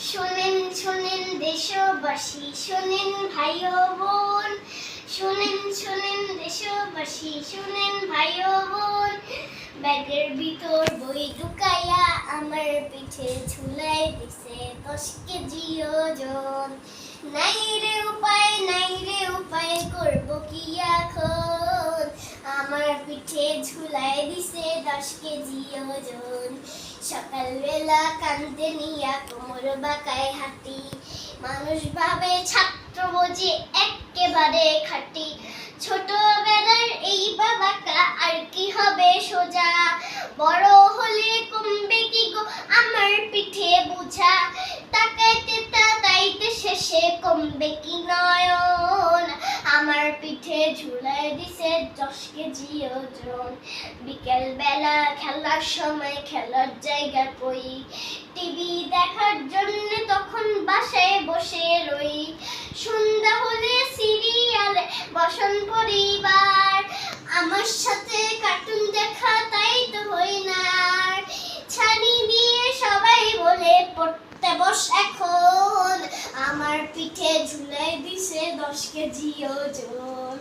শোনেন শোনেন দেশবাসী, শোনেন ভাই ও বোন, শোনেন শোনেন দেশবাসী, শোনেন ভাই ও বোন। ব্যাগের ভিতর বই ঢুকাইয়া আমার পিঠে ঝুলাই দিছে 10 কেজি ওজন। নাই রে উপায় করব কি এখন, আমার পিঠে ঝুলাই দিছে 10 কেজি ওজন। সকালবেলা কান্দে নিয়া কোমর বাঁকায় হাঁটি, মানুষ ভাবে ছাত্র বুঝি একেবারে খাঁটি। ছোটবেলার এই বাবাকা আর কি হবে সোজা, বড় হলে কমবে কি গো আমার পিঠে বোঝা। তাকাইতে তাকাইতে শেষে কমবে কি নয়ন, আমার পিঠে ঝুলাই দিছে 10 কেজি ওজন। বিকেল বেলা খেলার সময় খেলার জায়গা কই, টিভি দেখার জন্য তখন বাসায় বসে রই। সন্ধ্যা হলে সিরিয়ালে বসন পরিবার, আমার সাথে কার্টুন দেখা তাই তো হই না। ছানি দিয়ে সবাই বলে পড়তে বস এখন, আমার পিঠে ঝুলাই দিছে 10 কেজি ওজন।